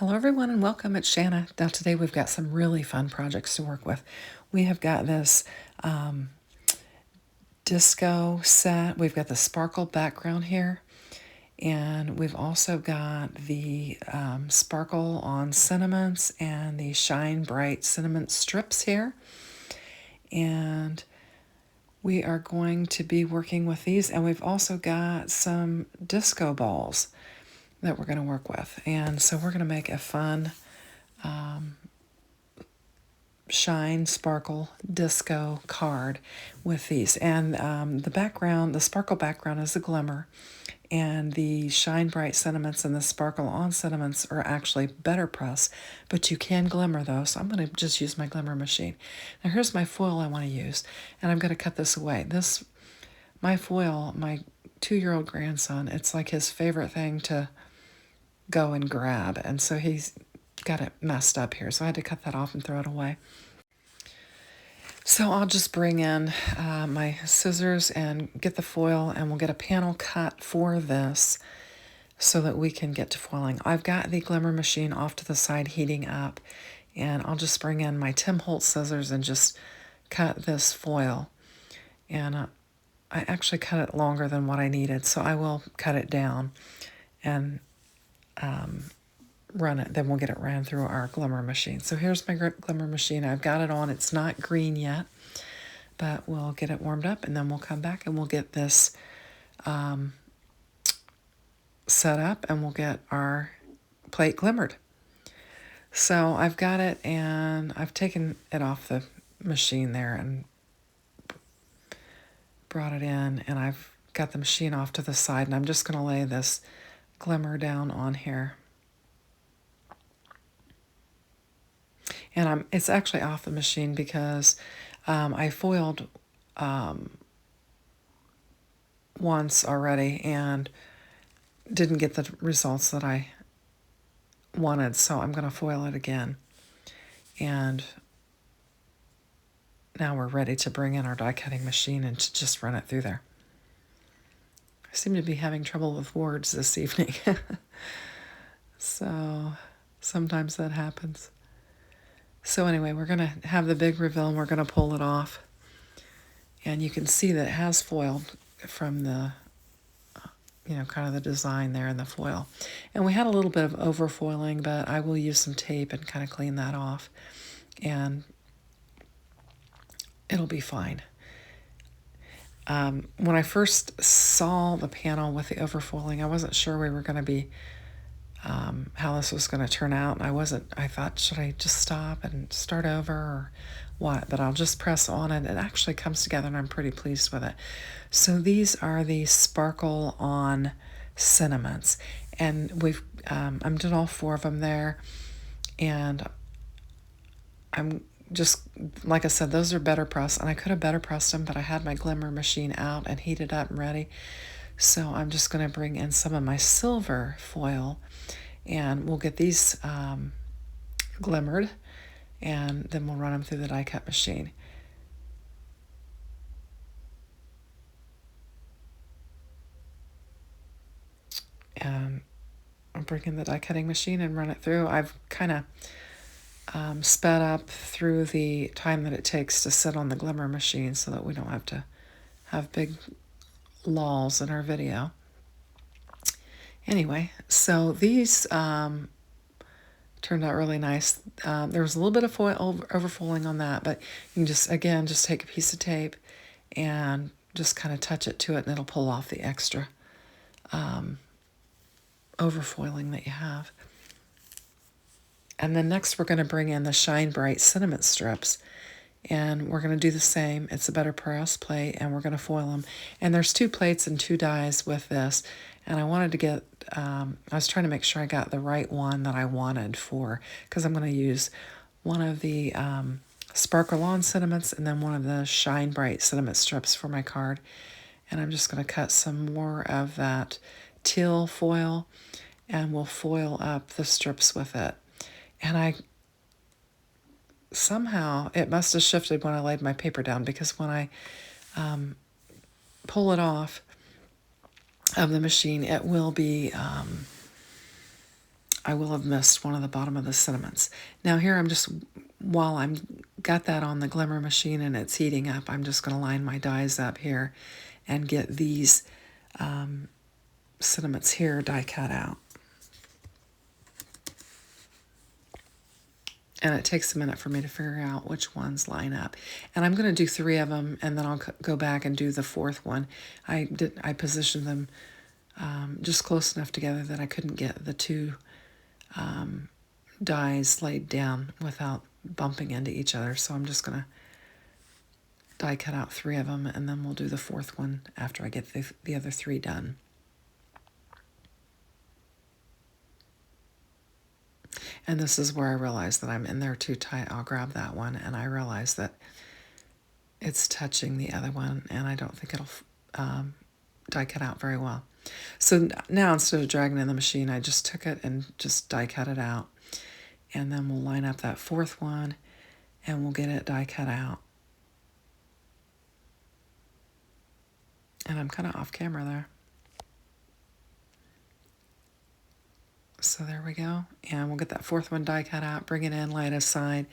Hello everyone and welcome. It's Shanna. Now today we've got some really fun projects to work with. We have got this disco set. We've got the sparkle background here. And we've also got the sparkle on sentiments and the shine bright sentiment strips here. And we are going to be working with these. And we've also got some disco balls that we're going to work with. And so we're going to make a fun shine sparkle disco card with these, and the sparkle background is a glimmer, and the shine bright sentiments and the sparkle on sentiments are actually better press, but you can glimmer those. So I'm going to just use my glimmer machine. Now here's my foil I want to use, and I'm going to cut this away. My foil, my 2-year-old grandson, it's like his favorite thing to go and grab, and so he's got it messed up here, so I had to cut that off and throw it away. So I'll just bring in my scissors and get the foil, and we'll get a panel cut for this so that we can get to foiling. I've got the glimmer machine off to the side heating up, and I'll just bring in my Tim Holtz scissors and just cut this foil. And I actually cut it longer than what I needed, so I will cut it down and run it. Then we'll get it ran through our glimmer machine. So here's my glimmer machine. I've got it on. It's not green yet, but we'll get it warmed up, and then we'll come back and we'll get this set up, and we'll get our plate glimmered. So I've got it, and I've taken it off the machine there and brought it in, and I've got the machine off to the side, and I'm just going to lay this glimmer down on here. And it's actually off the machine because I foiled once already and didn't get the results that I wanted, so I'm going to foil it again. And now we're ready to bring in our die cutting machine and to just run it through there. I seem to be having trouble with words this evening. So sometimes that happens. So anyway, we're going to have the big reveal, and we're going to pull it off. And you can see that it has foiled from the, kind of the design there in the foil. And we had a little bit of overfoiling, but I will use some tape and kind of clean that off. And it'll be fine. When I first saw the panel with the overfoiling, I wasn't sure we were going to be how this was going to turn out. And I thought, should I just stop and start over or what? But I'll just press on it. It actually comes together, and I'm pretty pleased with it. So these are the sparkle on sentiments, and I'm doing all 4 of them there, and I'm just, like I said, those are better pressed, and I could have better pressed them, but I had my glimmer machine out and heated up and ready. So I'm just going to bring in some of my silver foil, and we'll get these glimmered, and then we'll run them through the die cut machine. And I'll bring in the die cutting machine and run it through. I've kind of sped up through the time that it takes to sit on the glimmer machine so that we don't have to have big lulls in our video. Anyway, so these turned out really nice. There was a little bit of overfoiling on that, but you can just take a piece of tape and just kind of touch it to it, and it'll pull off the extra overfoiling that you have. And then next we're going to bring in the Shine Bright sentiment strips, and we're going to do the same. It's a better press plate, and we're going to foil them. And there's 2 plates and 2 dies with this, and I wanted to get, I was trying to make sure I got the right one that I wanted because I'm going to use one of the sparkle on sentiments and then one of the Shine Bright sentiment strips for my card. And I'm just going to cut some more of that teal foil, and we'll foil up the strips with it. And somehow it must have shifted when I laid my paper down, because when I pull it off of the machine, it will be I will have missed one of the bottom of the sentiments. Now here I'm just, while I'm got that on the glimmer machine and it's heating up, I'm just going to line my dies up here and get these sentiments here die cut out. And it takes a minute for me to figure out which ones line up. And I'm going to do 3 of them, and then I'll go back and do the 4th one. I positioned them just close enough together that I couldn't get the 2 dies laid down without bumping into each other. So I'm just going to die cut out 3 of them, and then we'll do the 4th one after I get the other 3 done. And this is where I realize that I'm in there too tight. I'll grab that one, and I realize that it's touching the other one, and I don't think it'll die cut out very well. So now instead of dragging in the machine, I just took it and just die cut it out. And then we'll line up that 4th one, and we'll get it die cut out. And I'm kind of off camera there. So there we go. And we'll get that 4th one die cut out, bring it in, lay it aside.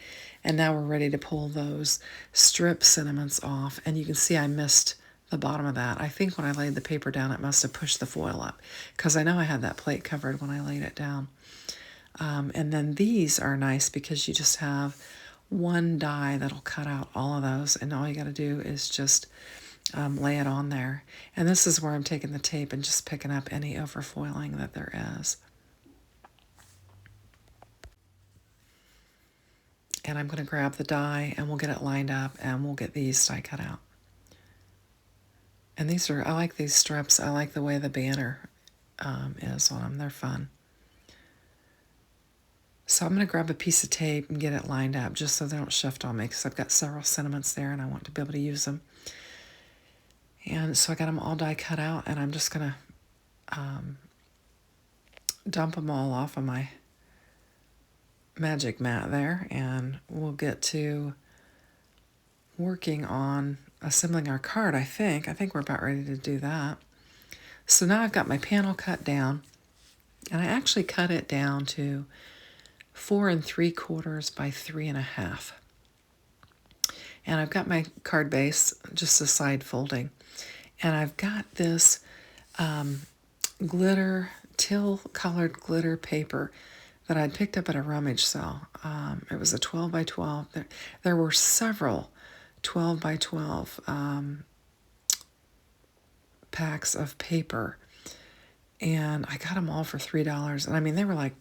And now we're ready to pull those strip sentiments off. And you can see I missed the bottom of that. I think when I laid the paper down, it must have pushed the foil up, because I know I had that plate covered when I laid it down. And then these are nice because you just have one die that'll cut out all of those. And all you got to do is just lay it on there. And this is where I'm taking the tape and just picking up any overfoiling that there is. And I'm going to grab the die, and we'll get it lined up, and we'll get these die cut out. And these are, I like these strips. I like the way the banner is on them. They're fun. So I'm going to grab a piece of tape and get it lined up just so they don't shift on me, because I've got several sentiments there and I want to be able to use them. And so I got them all die cut out, and I'm just going to dump them all off of my magic mat there, and we'll get to working on assembling our card. I think we're about ready to do that. So now I've got my panel cut down, and I actually cut it down to 4 3/4 by 3 1/2. And I've got my card base, just a side folding, and I've got this glitter, teal colored glitter paper that I'd picked up at a rummage sale. It was a 12 by 12. There were several 12 by 12 packs of paper, and I got them all for $3. And I mean, they were like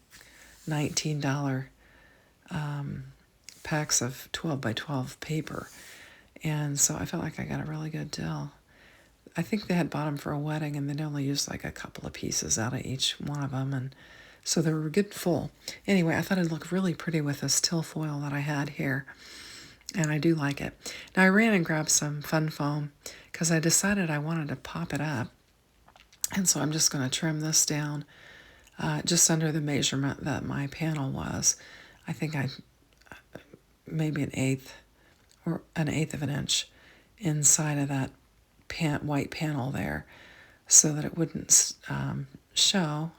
$19 packs of 12 by 12 paper. And so I felt like I got a really good deal. I think they had bought them for a wedding, and they'd only used like a couple of pieces out of each one of them, and so they were good full. Anyway, I thought it'd look really pretty with this till foil that I had here, and I do like it. Now I ran and grabbed some fun foam because I decided I wanted to pop it up, and so I'm just going to trim this down just under the measurement that my panel was. I think maybe an eighth of an inch inside of that white panel there, so that it wouldn't show,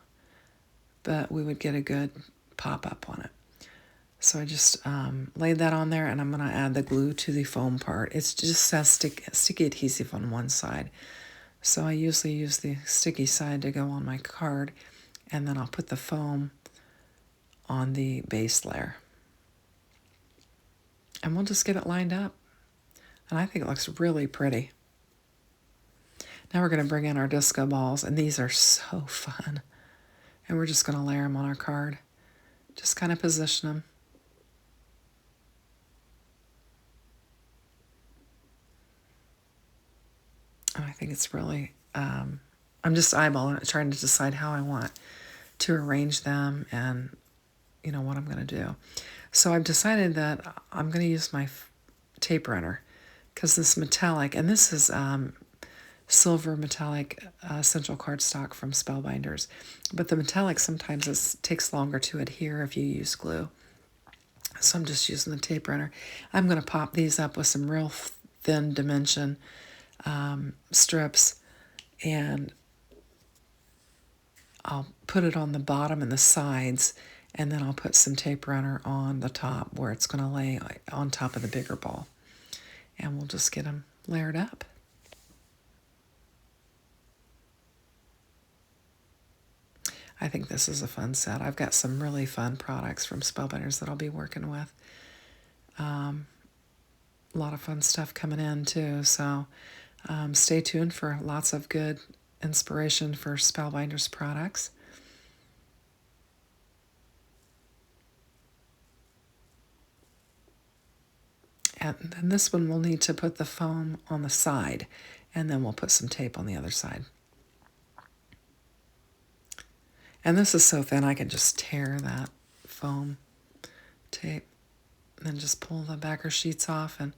but we would get a good pop-up on it. So I just laid that on there, and I'm going to add the glue to the foam part. It's just has sticky adhesive on one side. So I usually use the sticky side to go on my card, and then I'll put the foam on the base layer. And we'll just get it lined up. And I think it looks really pretty. Now we're going to bring in our disco balls, and these are so fun. And we're just going to layer them on our card. Just kind of position them. And I think it's really, I'm just eyeballing it, trying to decide how I want to arrange them and, you know, what I'm going to do. So I've decided that I'm going to use my tape runner, because this metallic, and this is silver metallic central cardstock from Spellbinders, but the metallic sometimes takes longer to adhere if you use glue. So I'm just using the tape runner. I'm going to pop these up with some real thin dimension strips, and I'll put it on the bottom and the sides, and then I'll put some tape runner on the top where it's going to lay on top of the bigger ball. And we'll just get them layered up. I think this is a fun set. I've got some really fun products from Spellbinders that I'll be working with. A lot of fun stuff coming in too, so stay tuned for lots of good inspiration for Spellbinders products. And then this one we'll need to put the foam on the side, and then we'll put some tape on the other side. And this is so thin I can just tear that foam tape and then just pull the backer sheets off and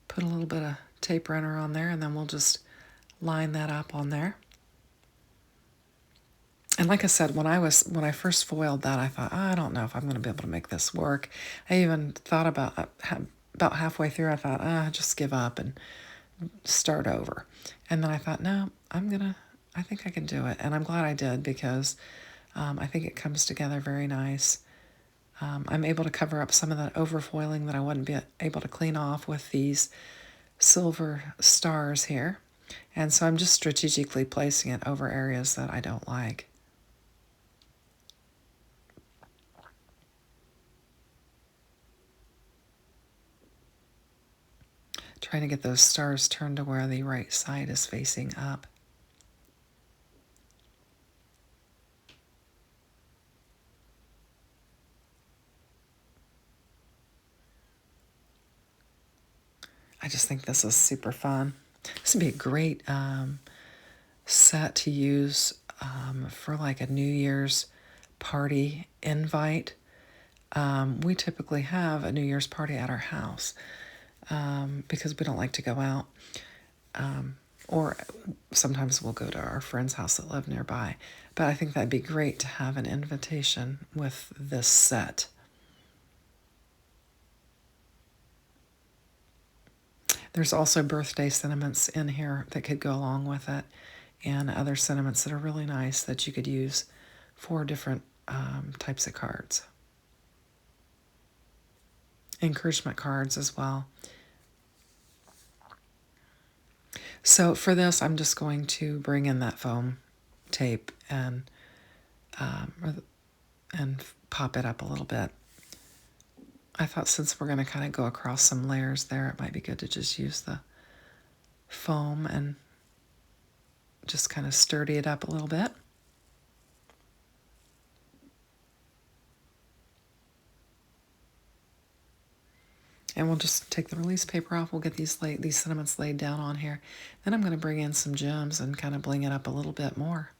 put a little bit of tape runner on there, and then we'll just line that up on there. And like I said, when I first foiled that, I thought, I don't know if I'm going to be able to make this work. I even thought about halfway through, I thought, just give up and start over. And then I thought, no, I think I can do it. And I'm glad I did, because I think it comes together very nice. I'm able to cover up some of that overfoiling that I wouldn't be able to clean off with these silver stars here. And so I'm just strategically placing it over areas that I don't like. Trying to get those stars turned to where the right side is facing up. I just think this is super fun. This would be a great set to use for like a New Year's party invite. We typically have a New Year's party at our house because we don't like to go out. Or sometimes we'll go to our friend's house that live nearby. But I think that'd be great to have an invitation with this set. There's also birthday sentiments in here that could go along with it, and other sentiments that are really nice that you could use for different types of cards. Encouragement cards as well. So for this, I'm just going to bring in that foam tape and pop it up a little bit. I thought since we're going to kind of go across some layers there, it might be good to just use the foam and just kind of sturdy it up a little bit. And we'll just take the release paper off. We'll get these sentiments laid down on here. Then I'm going to bring in some gems and kind of bling it up a little bit more.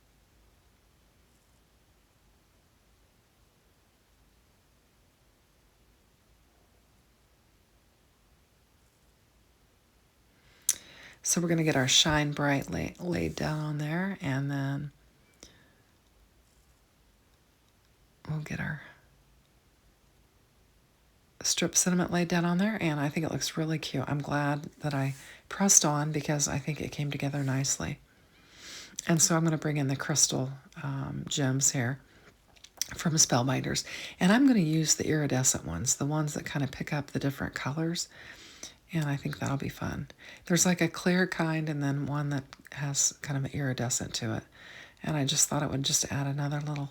So we're going to get our Shine Bright laid down on there, and then we'll get our strip sentiment laid down on there, and I think it looks really cute. I'm glad that I pressed on because I think it came together nicely. And so I'm going to bring in the crystal gems here from Spellbinders, and I'm going to use the iridescent ones, the ones that kind of pick up the different colors. And I think that'll be fun. There's like a clear kind and then one that has kind of an iridescent to it. And I just thought it would just add another little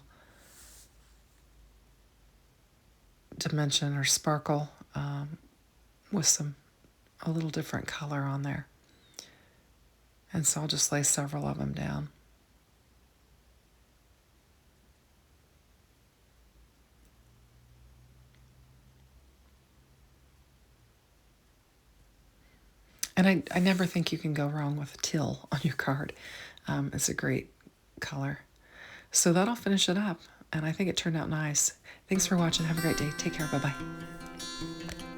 dimension or sparkle with a little different color on there. And so I'll just lay several of them down. And I never think you can go wrong with teal on your card. It's a great color. So that'll finish it up, and I think it turned out nice. Thanks for watching. Have a great day. Take care. Bye-bye.